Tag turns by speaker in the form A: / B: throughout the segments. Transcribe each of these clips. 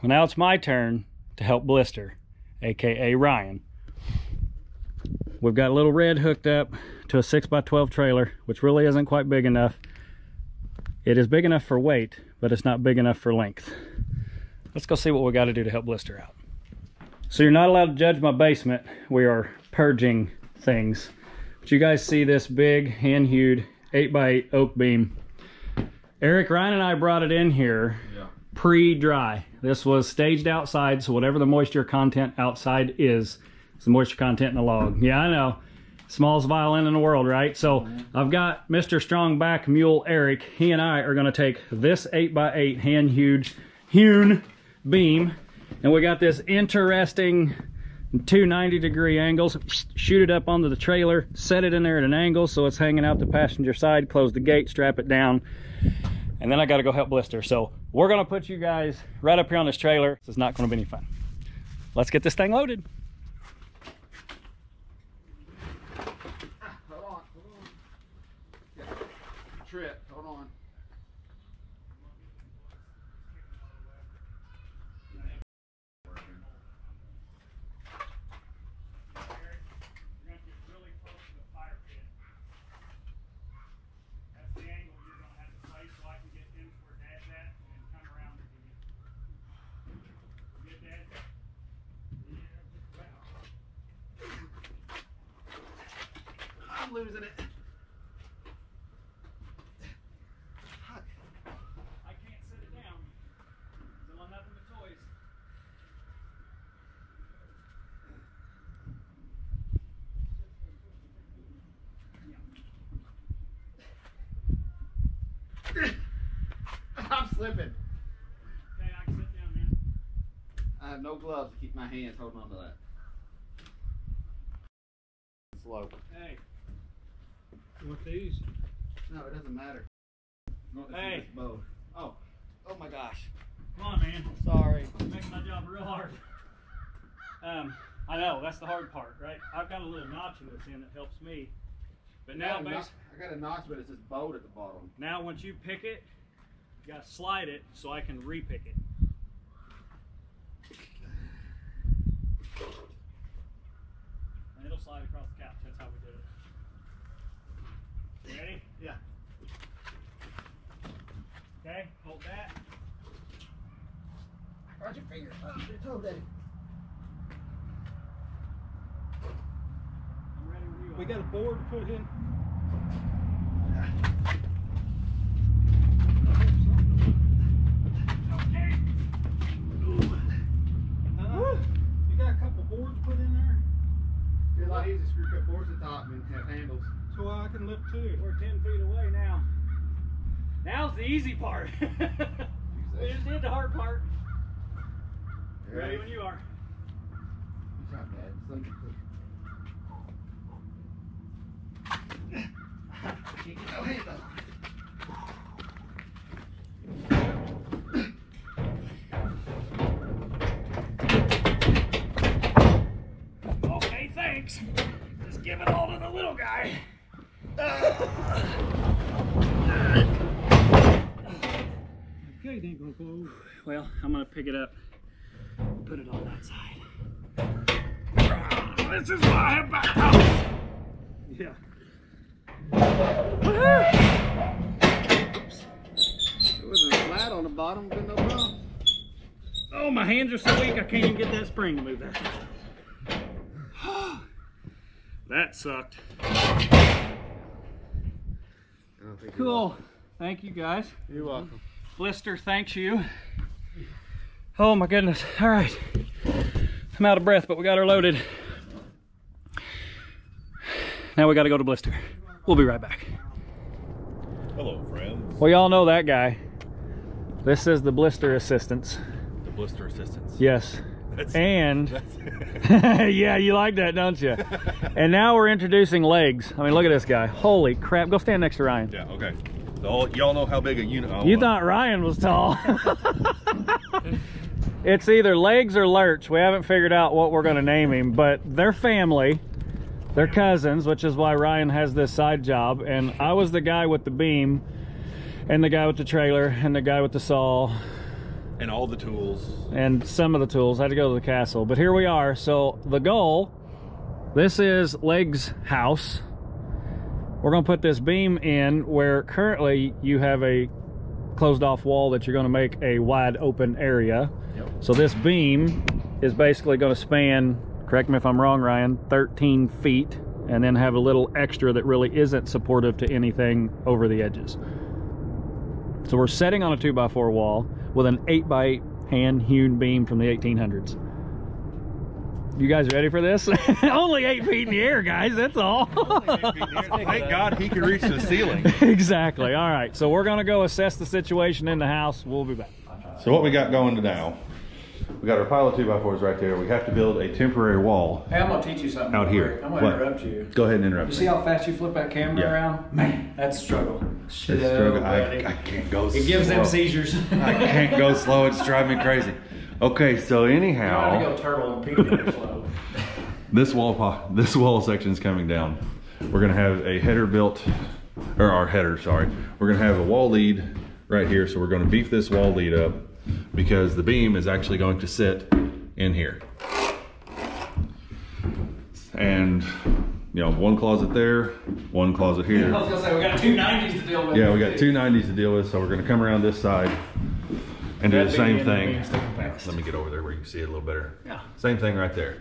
A: Well, now it's my turn to help Blister, aka Ryan. We've got a little red hooked up to a 6x12 trailer, which really isn't quite big enough. It is big enough for weight, but it's not big enough for length. Let's go see what we got to do to help Blister out. So you're not allowed to judge my basement. We are purging things. But you guys see this big hand-hewed 8x8 oak beam. Eric, Ryan, and I brought it in here pre-dry. This was staged outside, so whatever the moisture content outside is the moisture content in the log. Yeah, I know. Smallest violin in the world, right? So I've got Mr. Strongback Mule Eric. He and I are going to take this 8x8 hand-hewn beam, and we got this interesting 290-degree angles. Shoot it up onto the trailer, set it in there at an angle so it's hanging out the passenger side, close the gate, strap it down, and then I got to go help Blister. So we're going to put you guys right up here on this trailer. This is not going to be any fun. Let's get this thing loaded.
B: Trip, hold on. I'm losing it. I'm slipping.
A: Okay, I can sit down, man.
B: I have no gloves to keep my hands holding on to that. Slow.
A: Hey. You want these?
B: No, it doesn't matter.
A: Hey.
B: Oh. Oh my gosh.
A: Come on, man.
B: Sorry.
A: You're making my job real hard. I know, that's the hard part, right? I've got a little notch in this end that helps me. But now,
B: I got a notch, but it's this bolt at the bottom.
A: Now, once you pick it, you gotta slide it so I can re-pick it. And it'll slide across the couch. That's how we do it. You ready?
B: Yeah.
A: Okay, hold that.
B: Watch your finger. Oh, your toe, Daddy.
A: I'm ready when you are.
C: We got a board to put in.
A: Okay.
C: You got a couple boards put in there?
B: It's a lot easier to screw cut boards at the top and have handles.
C: So I can lift too.
A: We're 10 feet away now. Now's the easy part. We just did the hard part. Ready when you are.
B: It's not bad. Can't get no handle.
A: Okay, thanks. Just give it all to the little guy.
C: Okay, it ain't gonna close.
A: Well, I'm gonna pick it up, put it on that side. This is why I have back problems.
C: Yeah.
B: It wasn't flat on the bottom, but no problem.
A: Oh, my hands are so weak I can't even get that spring to move that. That sucked. Cool. Thank you, guys.
B: You're welcome.
A: Blister, thanks you. Oh my goodness. All right. I'm out of breath, but we got her loaded. Now we got to go to Blister. We'll be right back.
D: Hello, friends.
A: Well, y'all know that guy. This is the Blister Assistance.
D: The Blister Assistance.
A: Yes. Yeah, you like that, don't you? And now we're introducing legs. I mean, look at this guy. Holy crap. Go stand next to Ryan.
D: Yeah, okay. So y'all know how big a unit.
A: You thought Ryan was tall. It's either legs or lurch. We haven't figured out what we're going to name him, but they're family. They're cousins, which is why Ryan has this side job. And I was the guy with the beam, and the guy with the trailer, and the guy with the saw.
D: And all the tools.
A: And some of the tools had to go to the castle. But here we are. So the goal, this is Leg's house. We're going to put this beam in where currently you have a closed off wall that you're going to make a wide open area.
D: Yep.
A: So this beam is basically going to span, correct me if I'm wrong, Ryan, 13 feet, and then have a little extra that really isn't supportive to anything over the edges. So we're setting on a 2x4 wall with an 8x8 hand-hewn beam from the 1800s. You guys ready for this? Only 8 feet in the air, guys, that's all.
D: Thank God he could reach the ceiling.
A: Exactly. All right, so we're gonna go assess the situation in the house. We'll be back.
D: So what we got going to now, we got our pile of 2x4s right there. We have to build a temporary wall.
A: Hey, I'm gonna teach you something
D: out here.
A: I'm gonna
D: What?
A: interrupt you.
D: Go ahead and interrupt
A: You
D: me.
A: see how fast you flip that camera
D: Yeah.
A: around? Man, that's a struggle.
D: It's struggle. I can't go slow.
A: It gives them seizures.
D: I can't go slow. It's driving me crazy. Okay, so anyhow,
A: You gotta go turtle and peanut slow.
D: this wall section is coming down. We're gonna have a header built, or our header, sorry. We're gonna have a wall lead right here. So we're gonna beef this wall lead up because the beam is actually going to sit in here. And you know, one closet there, one closet here.
A: I was gonna say, we got two 90s to deal with.
D: Yeah, we got two 90s to deal with, so we're gonna come around this side and do the same thing. Let me get over there where you can see it a little better.
A: Yeah.
D: Same thing right there.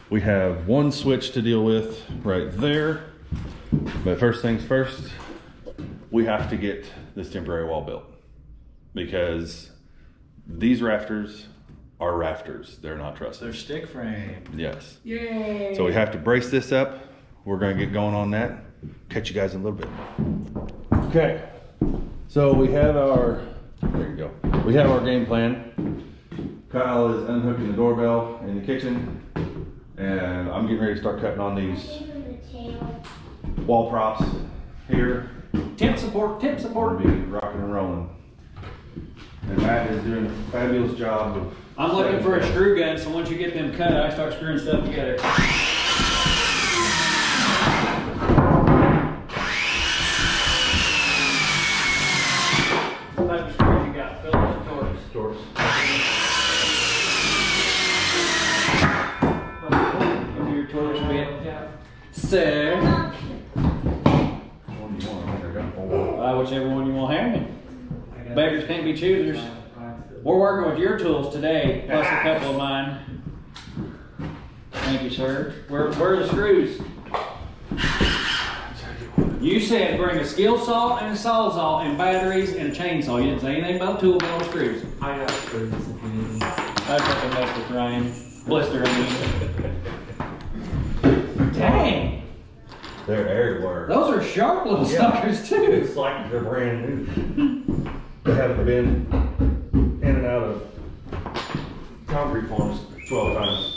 D: We have one switch to deal with right there. But first things first, we have to get this temporary wall built because these rafters are rafters. They're not trusses.
A: They're stick frame.
D: Yes.
A: Yay.
D: So we have to brace this up. We're gonna get going on that. Catch you guys in a little bit. Okay. So we have our, there you go. We have our game plan. Kyle is unhooking the doorbell in the kitchen, and I'm getting ready to start cutting on these wall props here.
A: Tip support, tip
D: We'll
A: support.
D: be rocking and rolling. And Matt is doing a fabulous job of.
A: I'm looking for a screw gun, so once you get them cut, I start screwing stuff together. What type of screws you got? Phillips or Torx?
D: Torx.
A: Give your Torx bit. Sir.
D: What do you want? I got four.
A: Whichever one you want to hand me. Beggars can't be choosers. We're working with your tools today, plus a couple of mine. Thank you, sir. Where are the screws? You said bring a skill saw and a sawzall and batteries and a chainsaw. You didn't say anything about tool belt or screws.
C: I got screws if you need them.
A: That's what I messed with Ryan. Blister, I mean. Dang!
D: They're everywhere.
A: Those are sharp little suckers too.
D: It's like they're brand new. They haven't been in and out of concrete forms 12 times.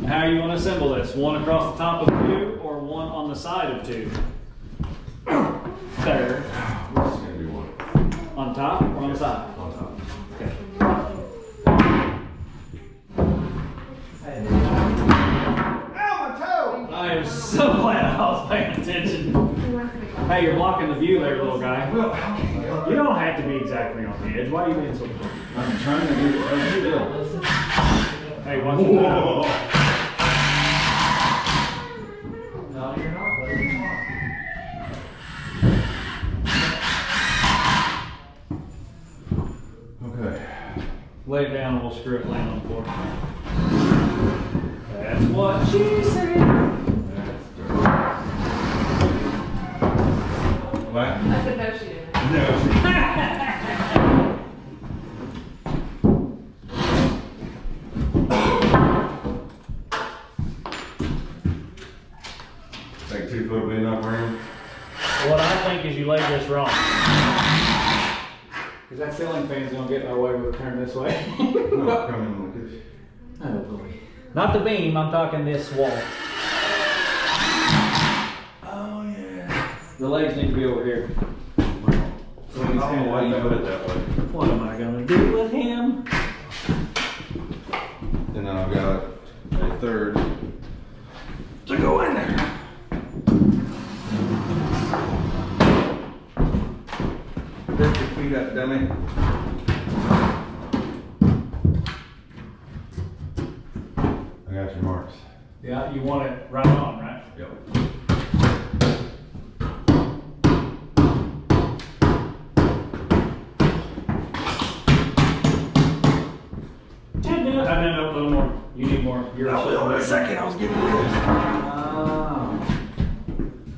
A: How you want to assemble this? One across the top of two or one on the side of two? There.
D: This is going to be one.
A: On top or on the side?
D: On top.
A: Okay.
B: Ow, my toe!
A: I am so glad I was paying attention. Hey, you're blocking the view there, little guy. You don't have to be exactly on the edge. Why are you being so close?
D: I'm trying to do it.
A: Hey, watch it now.
C: No, you're not, buddy.
D: Okay.
A: Lay it down and we'll screw it land on the floor. That's what she said.
D: What?
E: I said no, she didn't.
D: No. Think 2 foot would be enough room?
A: What I think is you laid this wrong. Because that ceiling fan's going to get in our way with it turned this way.
D: No, come in like this.
A: Oh boy. Not the beam, I'm talking this wall.
D: Oh yeah.
A: The legs need to be over here.
D: So I don't know why you put it that way.
A: What am I going to do with him?
D: And then I've got a third to go in there. You got the dummy. I got your marks.
A: Yeah, you want it right on, right?
D: Yep.
A: A little more. You need more. You're
D: Wait a second, I was giving you this.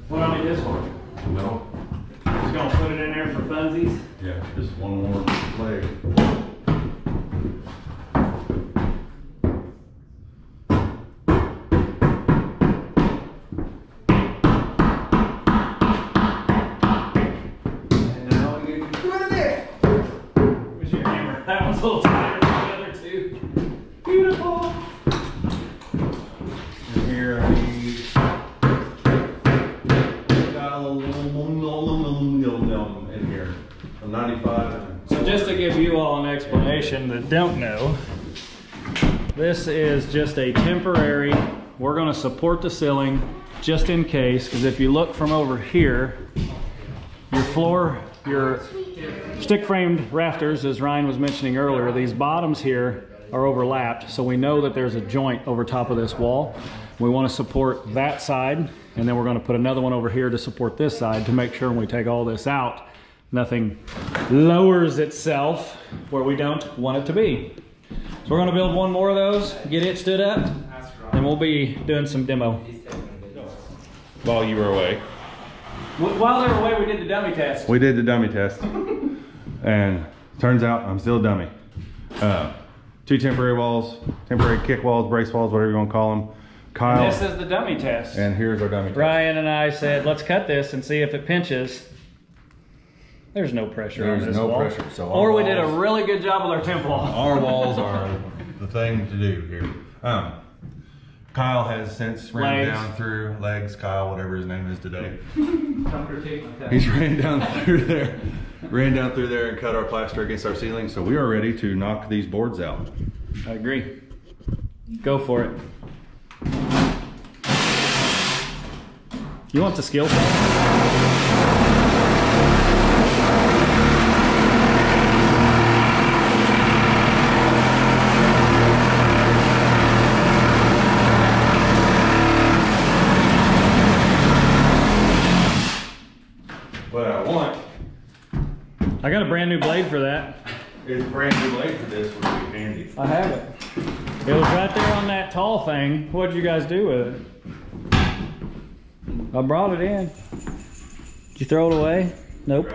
A: What do I need this for?
D: No.
A: Just gonna put it in there for funsies?
D: Yeah, just one more leg. And now we get to put it in.
A: Where's your hammer? That one's a little tighter than the other two. Beautiful.
D: And here I need got a little in here. A 95.
A: So just to give you all an explanation that don't know, this is just a temporary, we're gonna support the ceiling just in case, because if you look from over here, your floor, your stick framed rafters, as Ryan was mentioning earlier, these bottoms here are overlapped, so we know that there's a joint over top of this wall. We want to support that side, and then we're going to put another one over here to support this side to make sure when we take all this out, nothing lowers itself where we don't want it to be. So we're going to build one more of those, get it stood up, and we'll be doing some demo.
D: While you were away.
A: While they were away, we did the dummy test.
D: We did the dummy test. And turns out I'm still a dummy. 2 temporary walls, temporary kick walls, brace walls, whatever you want to call them. Kyle.
A: And this is the dummy test.
D: And here's our dummy test.
A: Ryan and I said, let's cut this and see if it pinches. There's no pressure on this
D: There's no
A: wall.
D: pressure. So
A: or we did a really good job with our temp wall.
D: Our walls are the thing to do here. Kyle has since ran down through legs, Kyle, whatever his name is today. He's ran down through there and cut our plaster against our ceiling. So we are ready to knock these boards out.
A: I agree. Go for it. You want the skill set? I got a brand new blade for that.
D: It's a brand new blade for this would be handy.
A: I have it. It was right there on that tall thing. What'd you guys do with it? I brought it in. Did you throw it away? Nope.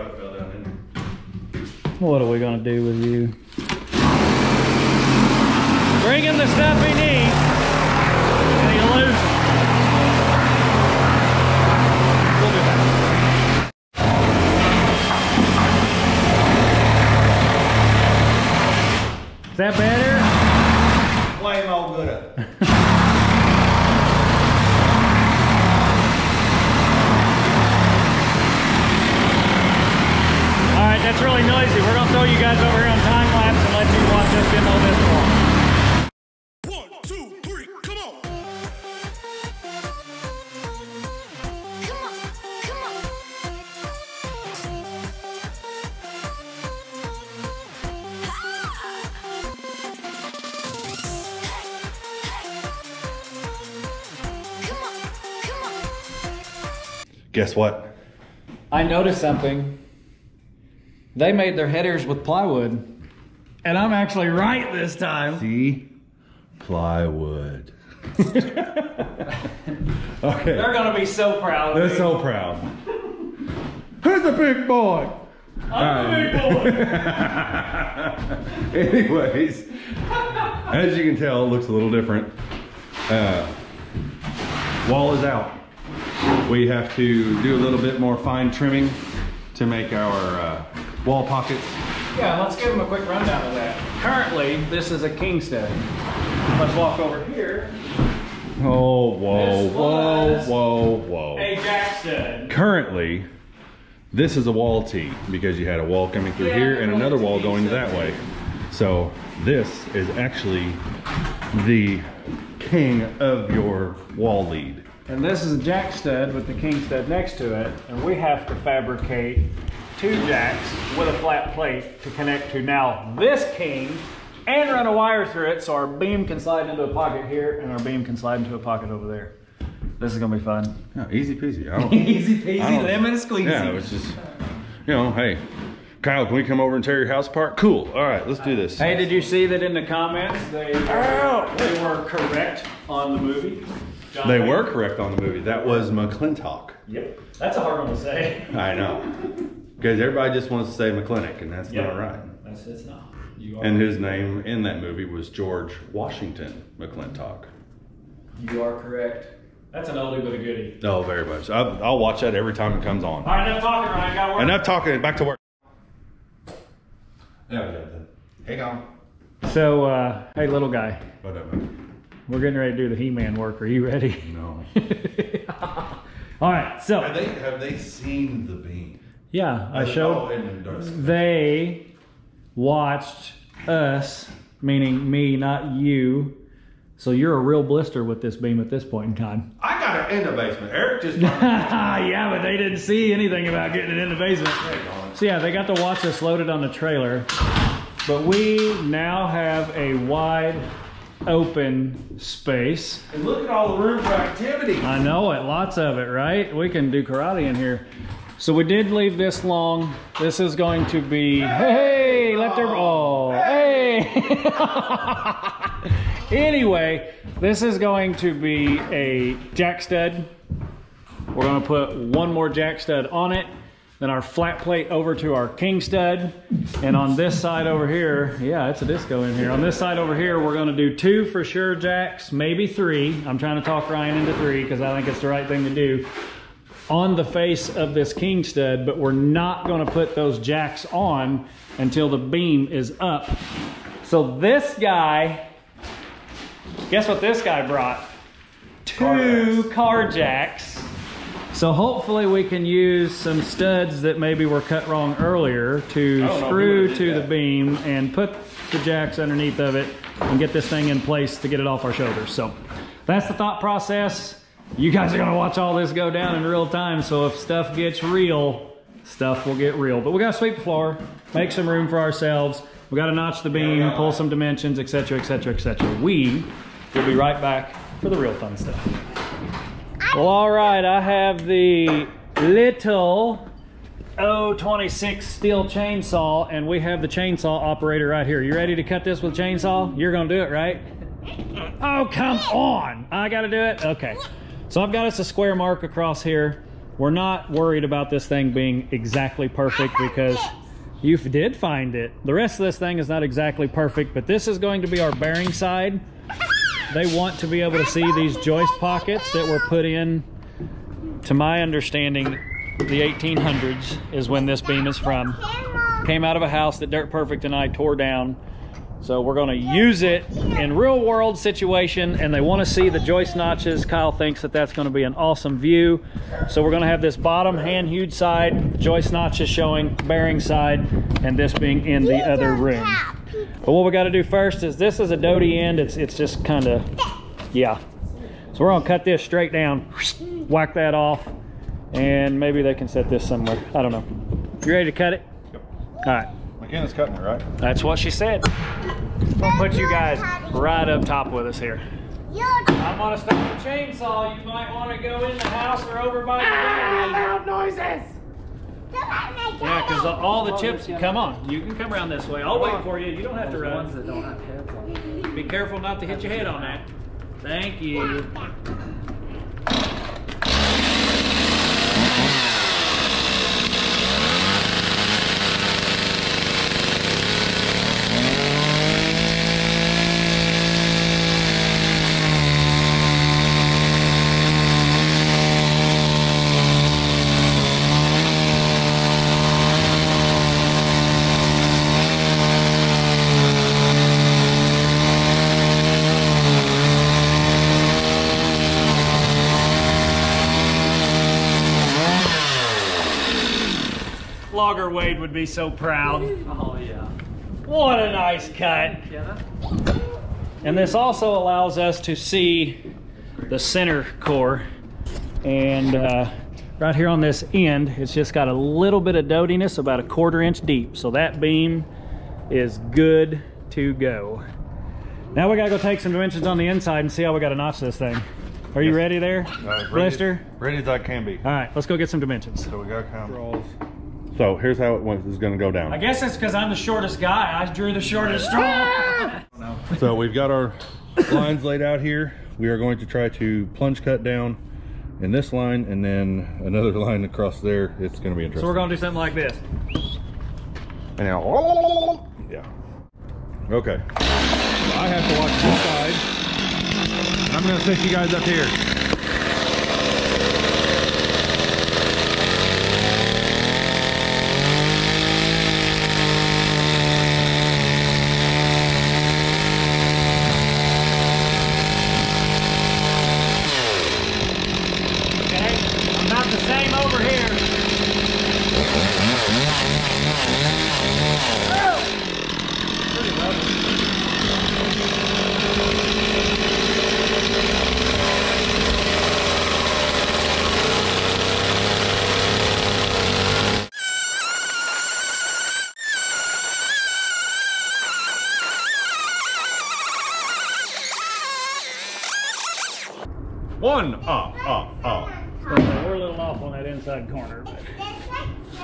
A: What are we gonna do with you? Bring him the stuff he needs, and he'll lose it. We'll do that. Is that better?
D: Flame all good up.
A: Alright, that's really noisy. We're going to throw you guys over here on time lapse and let you watch us demo this one.
E: 1, 2, 3, come on! Come on, come on! Come on, come on!
D: Guess what?
A: I noticed something. They made their headers with plywood. And I'm actually right this time.
D: See? Plywood. Okay.
A: They're going to be so proud of
D: They're
A: me.
D: so proud. Who's the big boy?
A: I'm the big boy.
D: Anyways, as you can tell, it looks a little different. Wall is out. We have to do a little bit more fine trimming to make our wall pockets.
A: Yeah, let's give them a quick rundown of that. Currently, this is a king stud. Let's walk over here.
D: Oh, whoa,
A: This
D: whoa,
A: was
D: whoa, whoa.
A: A jack stud.
D: Currently, this is a wall tee because you had a wall coming through here and another wall going that way. So this is actually the king of your wall lead.
A: And this is a jack stud with the king stud next to it. And we have to fabricate 2 jacks with a flat plate to connect to now this king and run a wire through it so our beam can slide into a pocket here and our beam can slide into a pocket over there. This is gonna be fun.
D: No, easy peasy.
A: Easy peasy, lemon squeezy.
D: Yeah, it's just, you know, hey, Kyle, can we come over and tear your house apart? Cool. All right, let's do this.
A: Hey, did you see that in the comments they were correct on the movie? John
D: They
A: Wayne?
D: were correct on the movie. That was McClintock.
A: Yep. That's a hard one to say.
D: I know. Because everybody just wants to say McClintock, and that's not right.
A: It's not. You are.
D: And his name in that movie was George Washington McClintock.
A: You are correct. That's an oldie but a goodie.
D: Oh, very much. I'll watch that every time it comes on.
A: All right, enough talking, Ryan. Got work.
D: Enough talking. Back to work. Yeah, hang on.
A: So, hey, little guy.
D: Whatever.
A: We're getting ready to do the He-Man work. Are you ready?
D: No.
A: All right, so.
D: Have they seen the beam?
A: Yeah, I showed.
D: Oh,
A: They watched us, meaning me, not you. So you're a real blister with this beam at this point in time.
D: I got it in the basement. Eric just.
A: Yeah, but they didn't see anything about getting it in the basement. So yeah, they got to watch us load it on the trailer. But we now have a wide open space.
D: And look at all the room for activity.
A: I know it, lots of it, right? We can do karate in here. So we did leave this long. This is going to be, hey, let their, oh, hey. Anyway, this is going to be a jack stud. We're gonna put one more jack stud on it, then our flat plate over to our king stud. And on this side over here, yeah, it's a disco in here. On this side over here, we're gonna do 2 for sure jacks, maybe 3. I'm trying to talk Ryan into 3 because I think it's the right thing to do on the face of this king stud, but we're not gonna put those jacks on until the beam is up. So this guy, guess what this guy brought? 2 car jacks. So hopefully we can use some studs that maybe were cut wrong earlier to screw to the beam and put the jacks underneath of it and get this thing in place to get it off our shoulders. So that's the thought process. You guys are gonna watch all this go down in real time, so if stuff gets real, stuff will get real. But we gotta sweep the floor, make some room for ourselves. We gotta notch the beam, pull some dimensions, etc., etc., etc. We will be right back for the real fun stuff. Well, all right, I have the little 026 steel chainsaw, and we have the chainsaw operator right here. You ready to cut this with a chainsaw? You're gonna do it, right? Oh, come on. I gotta do it? Okay. So I've got us a square mark across here. We're not worried about this thing being exactly perfect because you did find it. The rest of this thing is not exactly perfect, but this is going to be our bearing side. They want to be able to see these joist pockets that were put in, to my understanding, the 1800s is when this beam is from. Came out of a house that Dirt Perfect and I tore down. So we're gonna use it in real world situation, and they wanna see the joist notches. Kyle thinks that that's gonna be an awesome view. So we're gonna have this bottom hand hewed side, joist notches showing, bearing side, and this being in the other room. But what we gotta do first is, this is a doty end. It's just kinda, yeah. So we're gonna cut this straight down, whack that off, and maybe they can set this somewhere. I don't know. You ready to cut it?
D: Yep.
A: All right.
D: McKenna's cutting it, right?
A: That's what she said. We'll put you guys right up top with us here. I'm gonna start the chainsaw. You might want to go in the house or over by the door.
B: Loud noises!
A: Yeah, because all the chips, come on. You can come around this way. I'll wait for you. You don't have to run.
C: Ones that don't have heads on them.
A: Be careful not to hit your head on that. Thank you. Logger Wade would be so proud.
C: Oh yeah.
A: What a nice cut.
C: Yeah.
A: And this also allows us to see the center core. And right here on this end, it's just got a little bit of dottiness, about a 1/4 inch deep. So that beam is good to go. Now we gotta go take some dimensions on the inside and see how we gotta notch this thing. Are you ready there, Blister?
D: Ready as I can be.
A: All right, let's go get some dimensions.
D: So we got draws. So here's how it is going to go down.
A: I guess it's because I'm the shortest guy. I drew the shortest straw.
D: So we've got our lines laid out here. We are going to try to plunge cut down in this line and then another line across there. It's going to be interesting.
A: So we're going to do something like this.
D: And now, yeah. Okay. So I have to watch this side. I'm going to take you guys up here.
A: We're a little off on that inside corner, but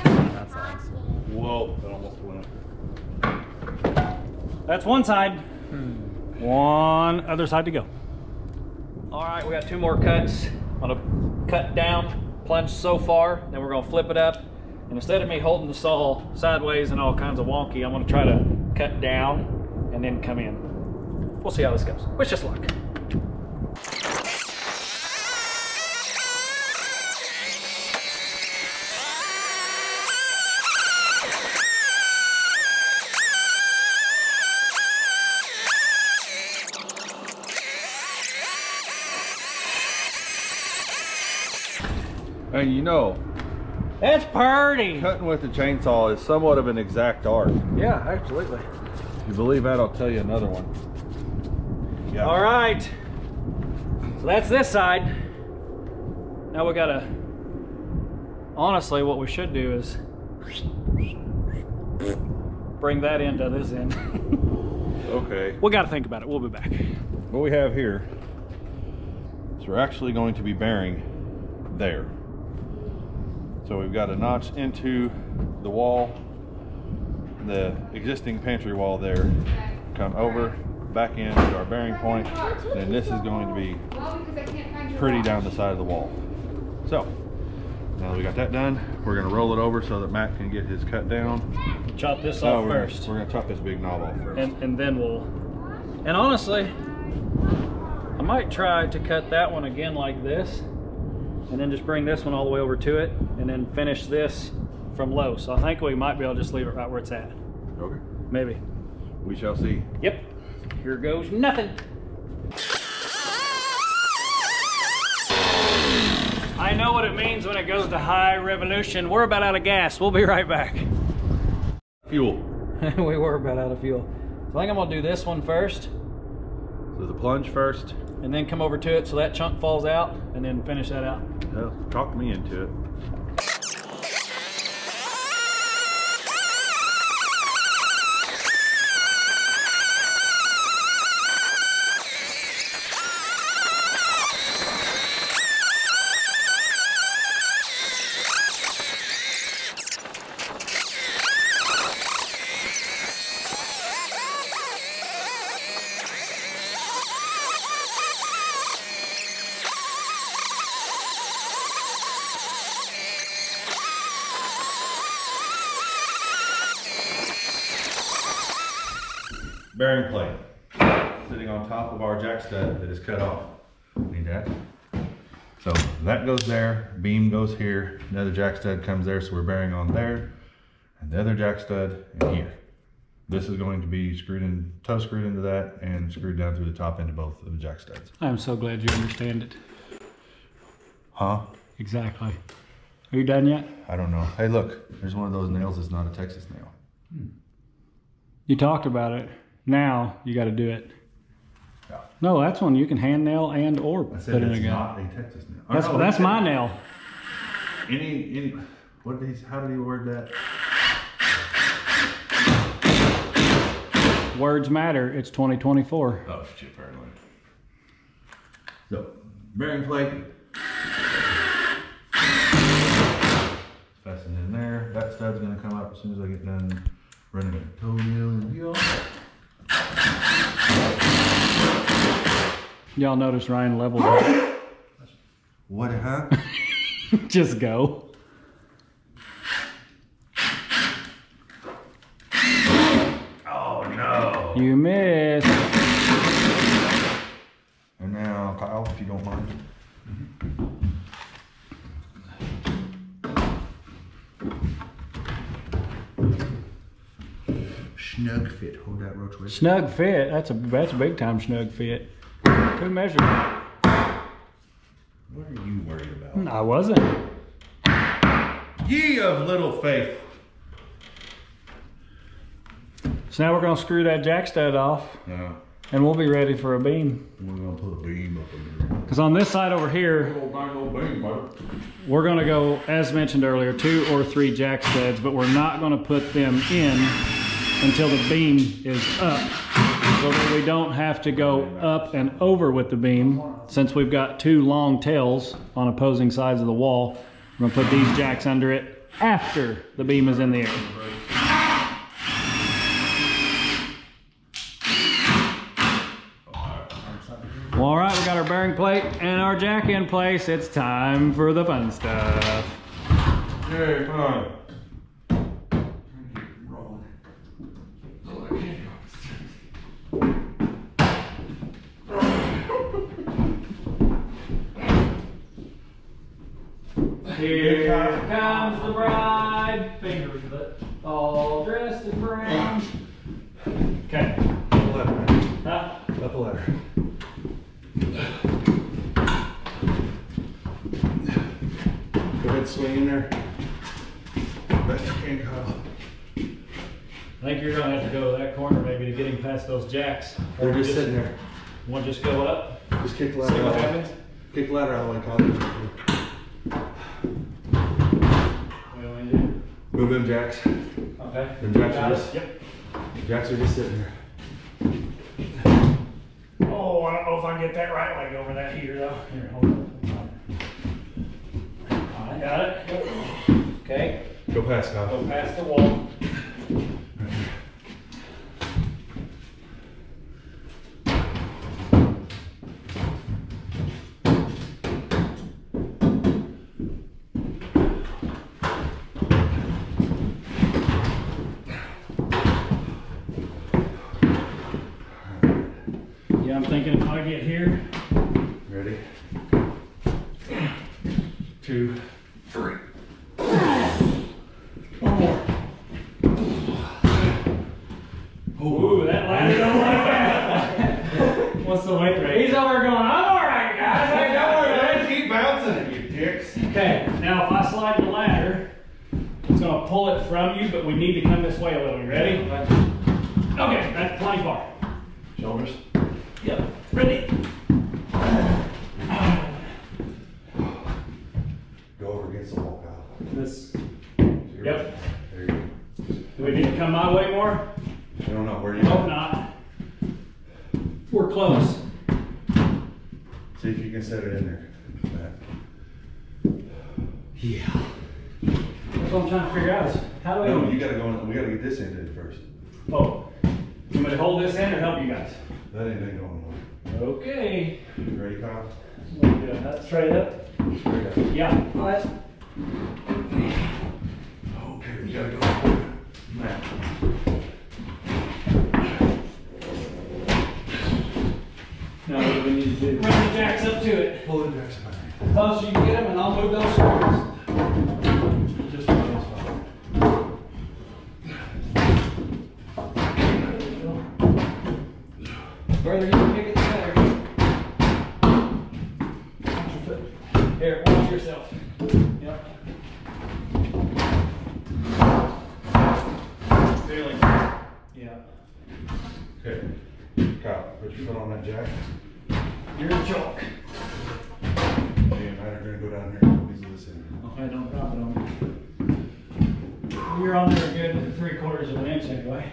A: that's awesome.
D: Whoa, that almost went up.
A: That's one side. One other side to go. All right, we got 2 more cuts. I'm gonna cut down, plunge so far, then we're gonna flip it up. And instead of me holding the saw sideways and all kinds of wonky, I'm gonna try to cut down and then come in. We'll see how this goes. Wish us luck.
D: And you know,
A: That's pretty.
D: cutting with the chainsaw is somewhat of an exact art.
A: Yeah, absolutely.
D: If you believe that, I'll tell you another one. Yeah.
A: All right. So that's this side. Now we gotta, honestly, what we should do is bring that into this end.
D: Okay.
A: We gotta think about it. We'll be back.
D: What we have here is we're actually going to be bearing there. So we've got a notch into the wall, the existing pantry wall there, come over, back in to our bearing point, and this is going to be pretty down the side of the wall. So, now that we got that done, we're gonna roll it over so that Matt can get his cut down.
A: Chop this off
D: we're
A: first.
D: We're gonna chop this big knob off first.
A: And then we'll, and honestly, I might try to cut that one again like this, and then just bring this one all the way over to it, and then finish this from low. So I think we might be able to just leave it right where it's at.
D: Okay.
A: Maybe.
D: We shall see.
A: Yep. Here goes nothing. I know what it means when it goes to high revolution. We're about out of gas. We'll be right back.
D: Fuel.
A: We were about out of fuel. So I think I'm gonna do this one first,
D: So the plunge first.
A: and then come over to it so that chunk falls out, and then finish that out.
D: Well, talk me into it. Bearing plate sitting on top of our jack stud that is cut off. Need that. So that goes there, beam goes here, another jack stud comes there, so we're bearing on there, and the other jack stud in here. This is going to be screwed in, toe screwed into that, and screwed down through the top end of both of the jack studs.
A: I'm so glad you understand it.
D: Huh?
A: Exactly. Are you done yet?
D: I don't know. Hey look, there's one of those nails that's not a Texas nail.
A: You talked about it. Now you got to do it.
D: Yeah.
A: No, that's one you can hand nail and or
D: I said
A: put in
D: it's
A: again.
D: not a Texas nail.
A: That's my nail.
D: How did he word that?
A: Words matter. It's 2024.
D: Oh shit, paranoid. So, bearing plate. Fasten in there. That stud's gonna come up as soon as I get done running a toenail and wheel.
A: Y'all notice Ryan leveled up.
D: What, huh?
A: Just go.
D: Oh no.
A: You missed.
D: And now, Kyle, if you don't mind. Snug fit. Hold that real quick.
A: Snug fit. That's a big time snug fit. Who measured it?
D: What are you worried about?
A: I wasn't.
D: Ye of little faith.
A: So now we're gonna screw that jack stud off,
D: No.
A: and we'll be ready for a beam.
D: We're gonna put a beam up in here.
A: Because on this side over here, we're gonna go, as mentioned earlier, 2 or 3 jack studs, but we're not gonna put them in until the beam is up, so that we don't have to go up and over with the beam. Since we've got 2 long tails on opposing sides of the wall, we're gonna put these jacks under it after the beam is in the air. Well, all right, we got our bearing plate and our jack in place. It's time for the fun stuff.
D: Okay, come on.
A: Here comes the bride, fingers lit, all dressed in brown. Okay.
D: Up the ladder, man.
A: Huh?
D: Up the ladder. Go ahead, swing in there. Best you can, Kyle.
A: I think you're gonna have to go to that corner maybe to get him past those jacks.
D: They're just sitting there.
A: Want to just go up?
D: Just kick the
A: See
D: ladder
A: what
D: out.
A: happens?
D: Kick the ladder out of the way, Kyle.
A: What do you want to do?
D: Move them jacks.
A: Okay.
D: Them jacks
A: Got
D: are
A: it?
D: just,
A: Yep.
D: jacks are just sitting there.
A: Oh, I don't know if I can get that right leg over that heater though. Here, hold on. I got it. Yep. Okay.
D: Go past, Kyle.
A: Go past the wall. Yeah, I'm thinking if I get here.
D: Ready? 2, 3.
A: One more. Ooh, that ladder don't like that. What's the weight rate? He's over there going, I'm all right, guys. Hey, don't worry about it.
D: Keep bouncing it, you dicks.
A: Okay, now if I slide the ladder, it's gonna pull it from you, but we need to come this way a little. You ready? Okay, that's plenty far.
D: Shoulders.
A: Yep, ready?
D: Go over against the wall, Kyle.
A: This.
D: Yep.
A: Yep.
D: There you go.
A: Do we need to come my way more?
D: I don't know. Where do you
A: Hope not. We're close.
D: See if you can set it in there.
A: Yeah. That's what I'm trying to figure out is how do I.
D: No, you gotta go in. We gotta get this end in first.
A: Oh. You want me to hold this in or help you guys?
D: That ain't going on.
A: Okay.
D: Ready, Kyle?
A: That's straight up.
D: Straight up.
A: Yeah. All right.
D: Okay, we gotta go. Man.
A: Now what do we need to do? Run the jacks up to it.
D: Pull the jacks back.
A: Close you can get them and I'll move those screws.
D: Just one of those five.
A: Further you can pick it, the better. Watch your foot. Here, watch yourself. Yep. Feeling. Yeah.
D: Okay. Kyle, put your foot on that jack.
A: You're in chalk.
D: Me and Matt are gonna go down here and weasel this in.
A: Okay, no problem. drop it on me. You're on there good with 3/4 of an inch anyway.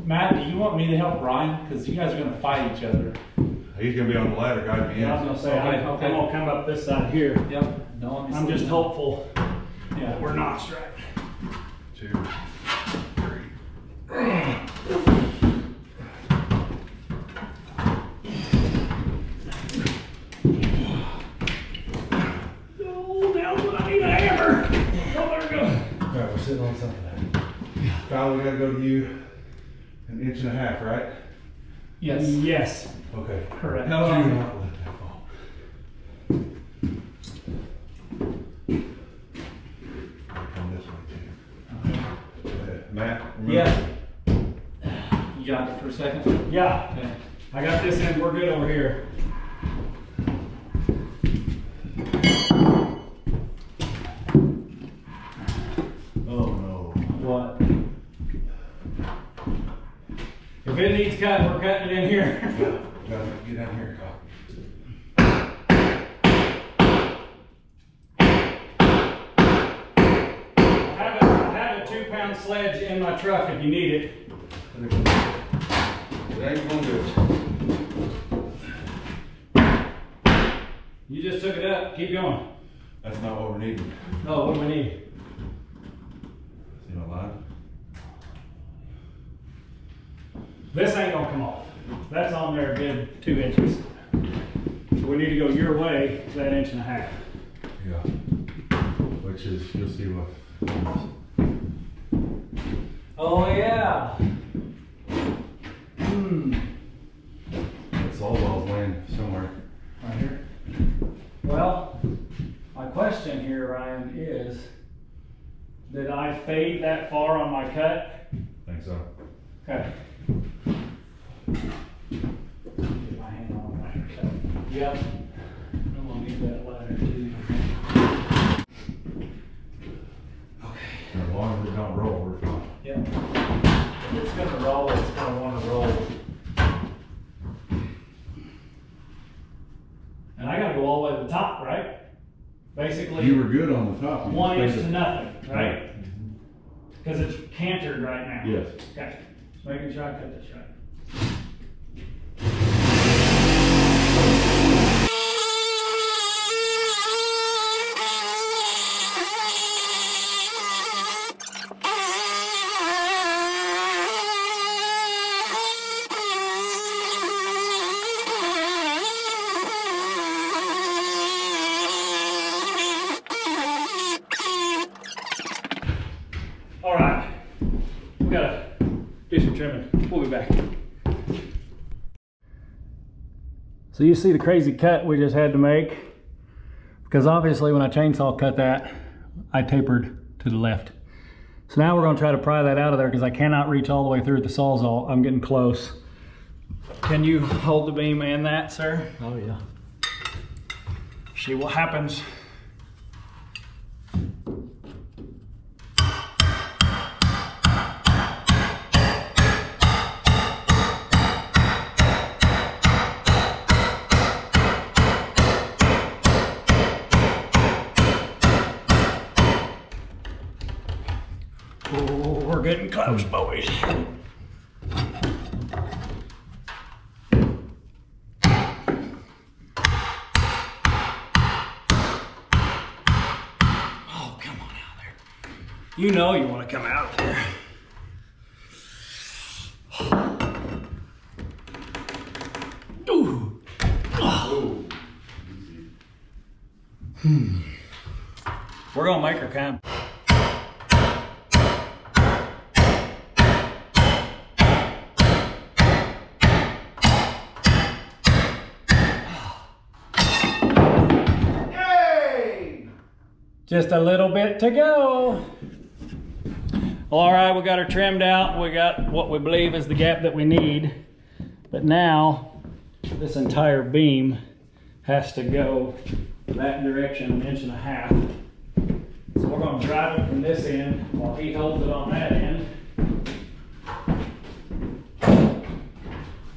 C: Matt, do you want me to help Ryan? Because you guys are going to fight each other.
D: He's gonna be on the ladder, guide me in.
A: I was gonna say,
C: Okay,
A: I'm
C: okay.
A: gonna come up this side here.
C: Yep. No,
A: I'm just hopeful
C: Yeah.
A: we're not straight.
D: 2, 3.
A: Oh, now I need a hammer. Oh, there we go.
D: All right, we're sitting on something. Kyle, we gotta go to you 1.5 inches, right?
C: Yes.
A: Yes.
D: Okay.
C: Correct.
D: Do not let that fall. Come this way too. Go ahead. Matt, remember?
A: Yeah.
C: You got it for a second?
A: Yeah.
C: Okay.
A: I got this end. We're good over here.
D: Oh no.
A: What? If it needs cut, we're cutting it in here.
D: Gotta get down here, Kyle.
A: I have a 2-pound sledge in my truck if you need it.
D: It ain't gonna do it.
A: You just took it up. Keep going.
D: That's not what we're needing.
A: Oh, what do we need?
D: See my line?
A: This ain't gonna come off. That's on there a good 2 inches. So we need to go your way to that 1.5 inches.
D: Yeah. Which is, you'll see what.
A: Oh yeah.
D: That sawzall's laying somewhere.
A: Right here. Well, my question here, Ryan, is did I fade that far on my cut?
D: I think so.
A: Okay. Get my hand on the ladder. Yep. I'm gonna need that ladder too.
D: As long as it don't roll, we're fine.
A: Yep. If it's gonna roll, it's gonna want to roll. And I gotta go all the way to the top, right? Basically,
D: You were good on the top. You
A: 1 inch
D: just
A: to
D: faded-
A: nothing, right? Because it's cantered right now.
D: Yes.
A: Okay. Just making sure I cut this right. All right. We gotta do some trimming. We'll be back. So you see the crazy cut we just had to make, because obviously when I chainsaw cut that, I tapered to the left. So now we're gonna try to pry that out of there because I cannot reach all the way through with the Sawzall. I'm getting close. Can you hold the beam and that, sir?
C: Oh, yeah.
A: See what happens. Oh, we're getting close, boys. Oh, come on out there. You know you want to come out there. Ooh.
D: Oh.
A: We're gonna make her come. Just a little bit to go. All right, we got her trimmed out. We got what we believe is the gap that we need. But now, this entire beam has to go that direction, 1.5 inches. So we're gonna drive it from this end while he holds it on that end.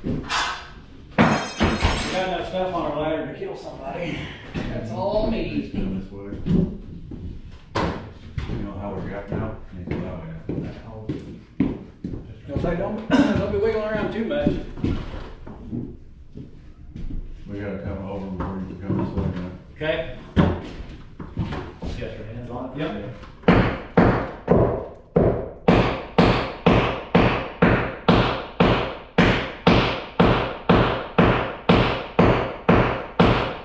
A: We got enough stuff on our ladder to kill somebody. That's all me.
D: He's going this way. You know how we got now? He's that way.
A: Don't say don't be wiggling around too much.
D: We gotta come over before you can come this way now.
A: Okay.
C: You got your hands on it?
A: Yep.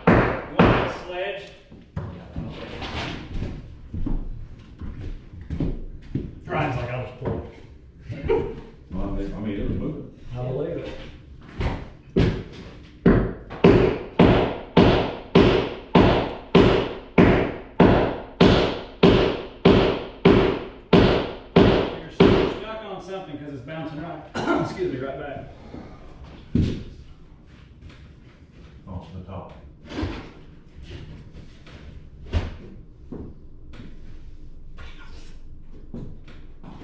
A: You want that sledge?
C: Ryan's like, I was pulling.
D: Well, I mean, it was moving.
C: I believe it.
A: You're stuck on something because it's bouncing right. Excuse me, right back.
D: Oh, to the top.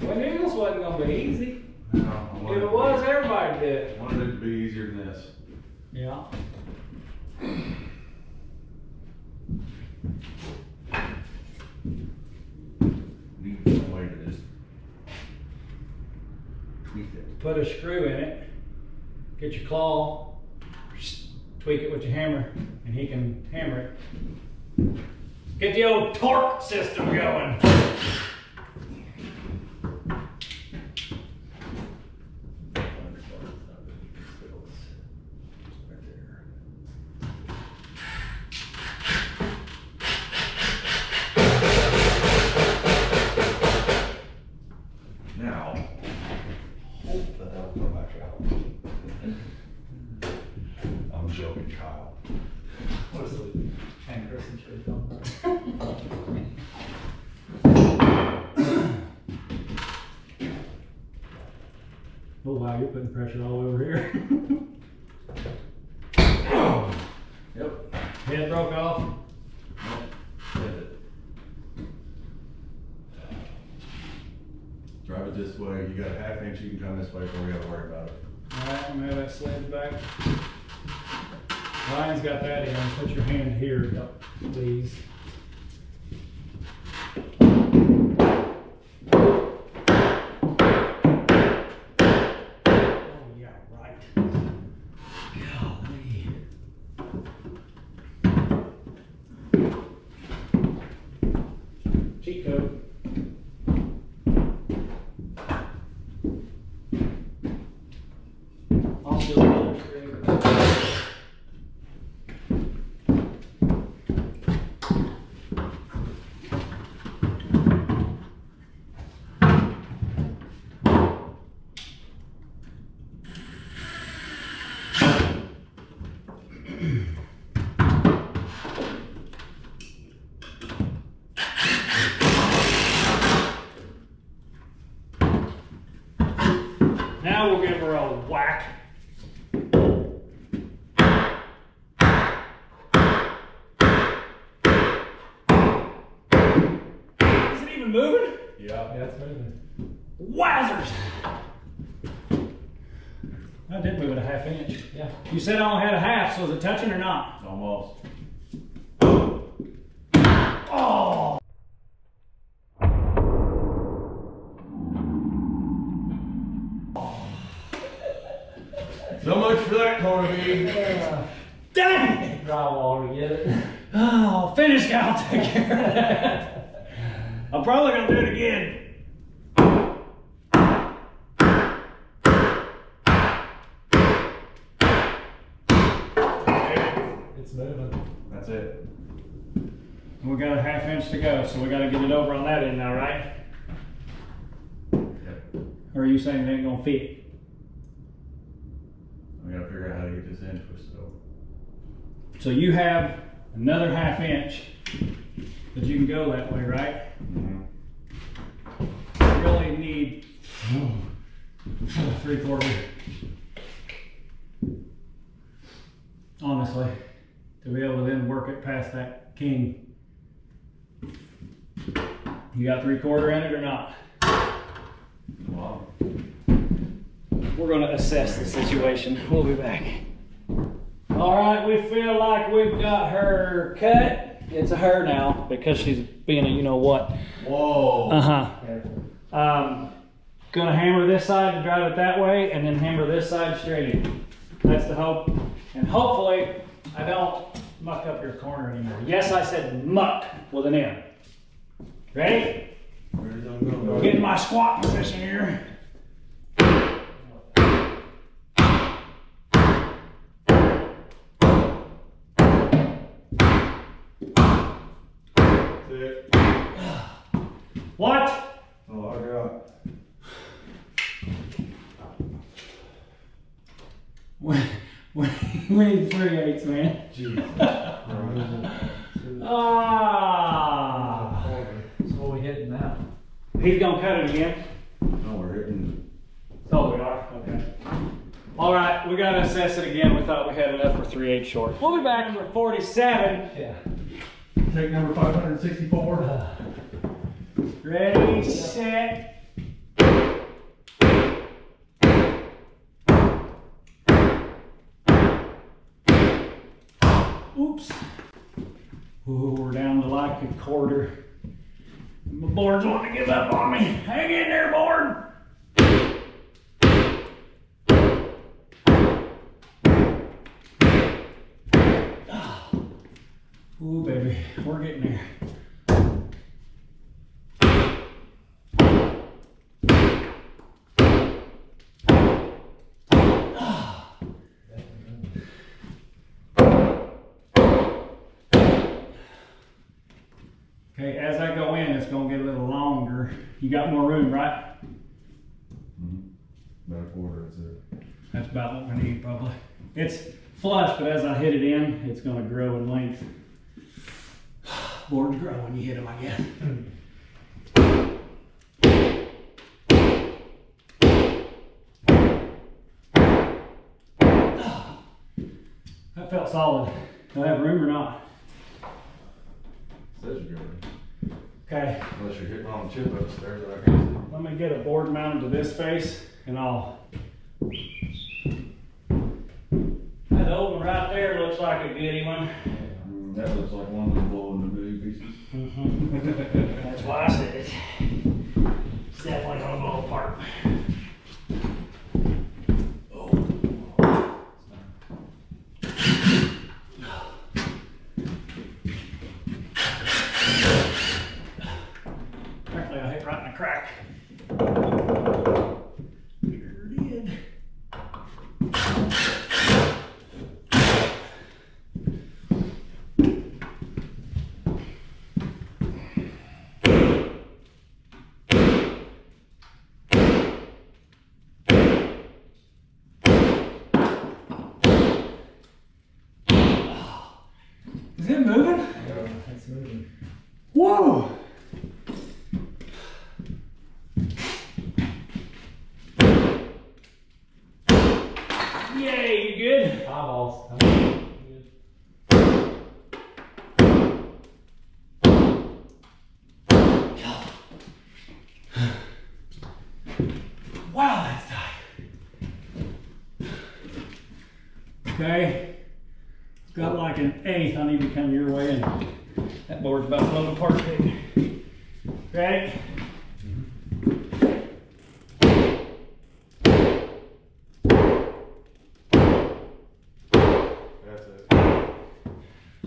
A: Well, I knew this wasn't gonna be easy.
D: No, I
A: If
D: wanted
A: it was, everybody did it.
D: wanted it to be easier than this.
A: Yeah.
D: Need some way to just tweak it.
A: Put a screw in it. Get your claw. Tweak it with your hammer, and he can hammer it. Get the old torque system going.
D: Now, hope that that'll come back out. I'm joking, Kyle.
C: What is it? Hank Christensen should have done
A: Oh wow, you're putting pressure all over here.
D: Yep.
A: Head broke off.
D: Did it. Drive it this way. You got a half inch, you can come this way, so we gotta worry about it.
A: Alright, I'm gonna have that sled back. Ryan's got that in. Put your hand here, please. Oh yeah, right. Golly. Cheat code. I'll still do it. Now we'll give her a whack. Is it even moving?
D: Yeah.
C: Yeah, it's moving.
A: Wowzers! I did move it a half inch.
C: Yeah.
A: You said I only had a half, so is it touching or not?
D: Almost.
A: Oh!
D: So much for that corner beef.
A: Dang it!
C: Drywall to get it.
A: Oh, finish guy, I'll take care of that. I'm probably gonna do it again.
C: It's moving.
D: That's it.
A: We got a half inch to go, so we gotta get it over on that end now, right?
D: Yep.
A: Or are you saying it ain't gonna fit?
D: We gotta figure out how to get this end twisted over.
A: So you have another half inch that you can go that way, right?
D: Mm-hmm.
A: You really need 3/4. Honestly, to be able to then work it past that king. You got 3/4 in it or not?
D: Wow.
A: We're gonna assess the situation. We'll be back. All right, we feel like we've got her cut. It's a her now because she's being a you know what.
D: Whoa.
A: Gonna hammer this side to drive it that way, and then hammer this side straight in. That's the hope, and hopefully I don't muck up your corner anymore. Yes, I said muck with an M. Ready?
D: Where's that going?
A: Get in my squat position here. What?
D: Oh, I got.
A: We need 3/8, man. Ah.
C: So what are we hitting now?
A: He's gonna cut it again.
D: No, we're hitting.
A: Oh, we are? Okay. All right, we gotta assess it again. We thought we had enough for 3/8 short. We'll be back for 47.
C: Yeah.
D: Take number 564.
A: Ready, set. Oops. Ooh, we're down to like a quarter. My board's wanting to give up on me. Hang in there, board. Ooh, baby, we're getting there. Okay, as I go in, it's gonna get a little longer. You got more room, right?
D: About a quarter, that's it.
A: That's about what we need, probably. It's flush, but as I hit it in, it's gonna grow in length. Boards grow when you hit them, I guess. That felt solid. Do I have room or not?
D: Says you're good.
A: Okay,
D: Unless you're hitting on the chip upstairs that I can see.
A: let me get a board mounted to this face and I'll. That old one right there looks like a goodie one.
D: That looks like one that's blowing the million pieces.
A: That's why I said it. It's definitely gonna blow apart. Apparently I hit right in a crack. Sure did. Is it moving?
C: Yeah, it's moving.
A: Whoa! Yay, you good?
C: Eyeballs.
A: Wow, that's tight. Okay. Got like an eighth. I need to come your way, and that board's about to blow apart too. Ready?
D: That's it.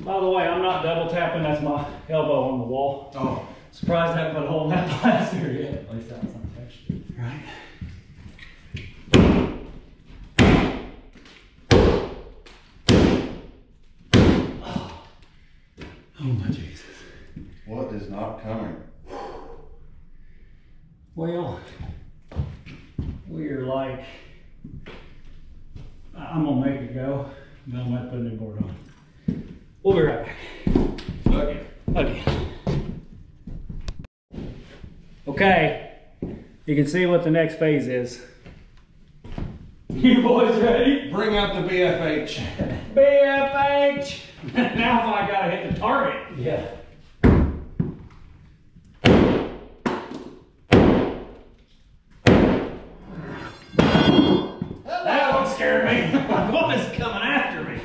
A: By the way, I'm not double tapping. That's my elbow on the wall.
D: Oh.
A: Surprised I haven't put a hole in that plaster yet.
C: At least that was untouched.
A: Right. Oh my Jesus.
D: What is not coming?
A: Well, we're like, I'm gonna make it go, then I'm gonna put a new board on. We'll be right back.
D: Okay.
A: Again. Okay, you can see what the next phase is. You boys ready?
D: Bring out the BFH.
A: BFH! Now if I gotta hit the target.
C: Yeah.
A: That one scared me. What is coming after me?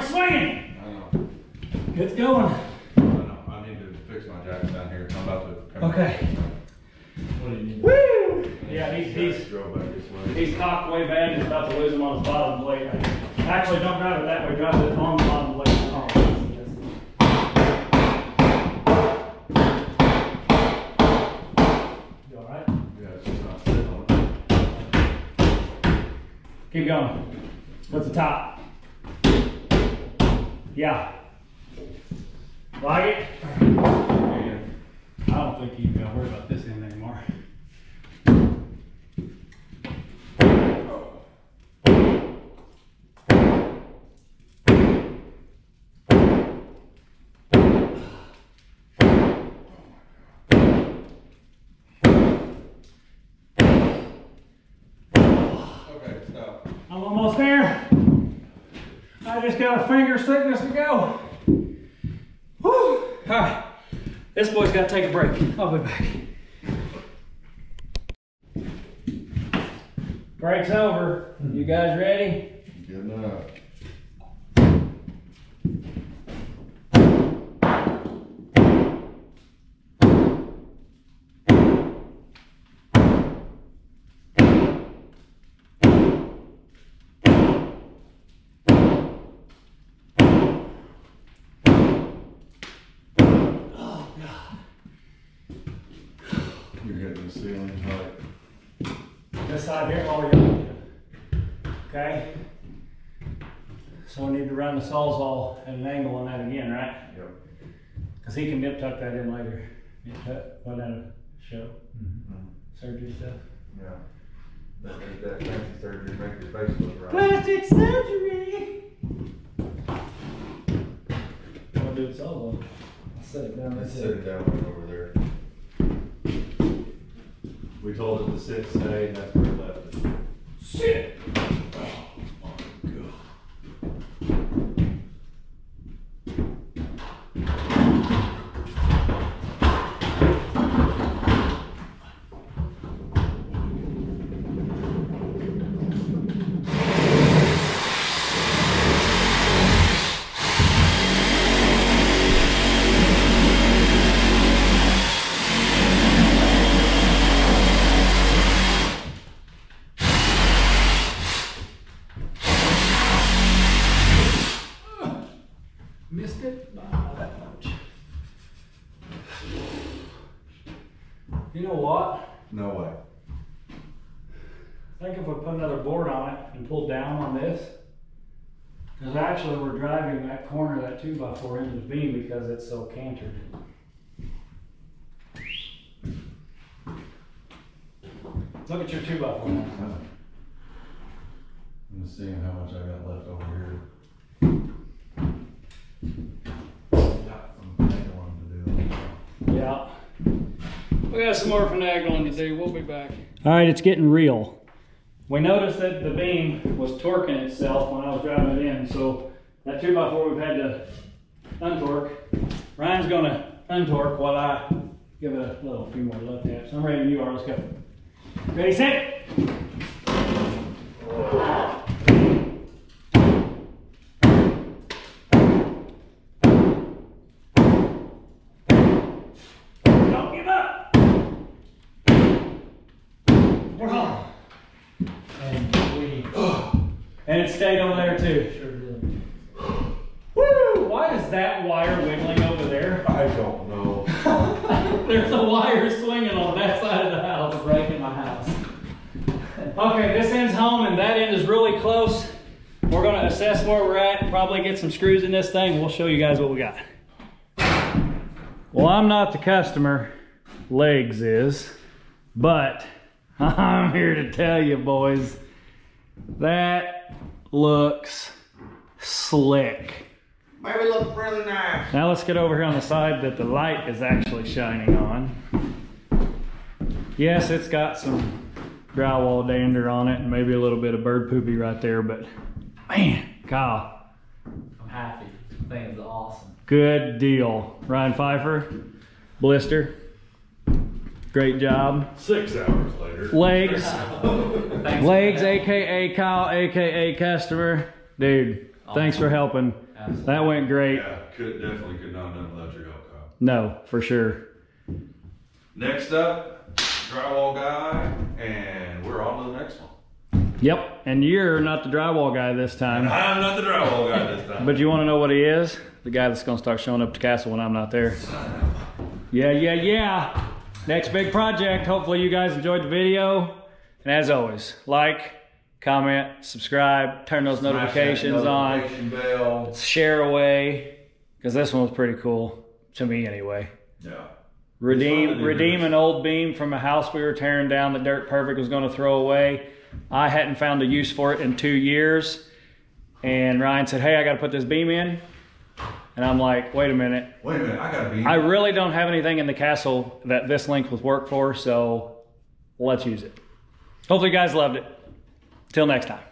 A: swinging.
D: I know.
A: It's going.
D: I know. I need to fix my jacks down here. I'm about to come.
A: Okay.
C: What do you need?
A: Woo! Yeah, he's
D: drove back this way.
A: he's cocked way bad. He's about to lose him on his bottom blade. Actually, don't drive it that way. Drive it on the bottom blade. Oh, you all right?
D: Yeah, it's just not sitting on it.
A: Keep going. What's the top? Yeah. Like it? I don't think you gotta worry about this end anymore.
D: Okay, stop.
A: I'm almost there. I just got a finger thickness to go. Woo! All right, this boy's got to take a break. I'll be back. Break's over. You guys ready?
D: Good enough. You're hitting the ceiling tight.
A: This side here, oh yeah. Okay. So we need to run the sawzall at an angle on that again, right?
D: Yep.
A: Because he can nip tuck that in later. Nip tuck, what that a show? Surgery stuff.
D: Yeah. That fancy surgery make your face look right.
A: Plastic surgery! I'll do it sawzall. I'll set it down.
D: Let's sit it down right over there. We told it to sit, stay, and that's where it left it.
A: Sit! Missed it by that much. You know what?
D: No way.
A: I think if we put another board on it and pull down on this, because actually we're driving that corner of that 2x4 into the beam because it's so cantered. Look at your 2x4.
D: I'm just seeing how much I got left over here. Got some finagling to do.
A: Yeah. We got some more finagling to do. We'll be back. All right, it's getting real. We noticed that the beam was torquing itself when I was driving it in, so that 2x4 we've had to untorque. Ryan's gonna untorque while I give it a few more love taps. I'm ready when you are. Let's go. Ready, set. Don't give up. We're home. And it stayed over there too.
C: Sure did.
A: Woo! Why is that wire wiggling over there?
D: I don't know.
A: There's a wire swinging on that side of the house.
C: Breaking my house.
A: Okay, this end's home and that end is really close. We're gonna assess where we're at, probably get some screws in this thing, and we'll show you guys what we got. Well, I'm not the customer, Legs is, but I'm here to tell you boys, that looks slick.
B: Maybe look really nice.
A: Now let's get over here on the side that the light is actually shining on. Yes, it's got some drywall dander on it and maybe a little bit of bird poopy right there, but man, Kyle.
C: I'm happy. The thing is awesome.
A: Good deal. Ryan Pfeiffer, Blister, great job.
D: 6 hours later.
A: Legs,
C: Thanks
A: Legs,
C: for
A: AKA Kyle, AKA customer. Dude, thanks for helping. That went great.
D: Yeah, definitely could not have done without your help, Kyle.
A: No, for sure.
D: Next up, drywall guy, and we're on to the next one.
A: Yep, and you're not the drywall guy this time.
D: I'm not the drywall guy this time.
A: But you want to know what he is? The guy that's going to start showing up to Castle when I'm not there. Yeah. Next big project. Hopefully you guys enjoyed the video. And as always, like, comment, subscribe, turn those notifications
D: notification bell.
A: on. Share away, because this one was pretty cool, to me anyway.
D: Yeah.
A: Redeem an old beam from a house we were tearing down that Dirt Perfect was going to throw away. I hadn't found a use for it in 2 years. And Ryan said, hey, I got to put this beam in. And I'm like, wait a minute,
D: I got a beam.
A: I really don't have anything in the castle that this length would work for, so let's use it. Hopefully you guys loved it. Till next time.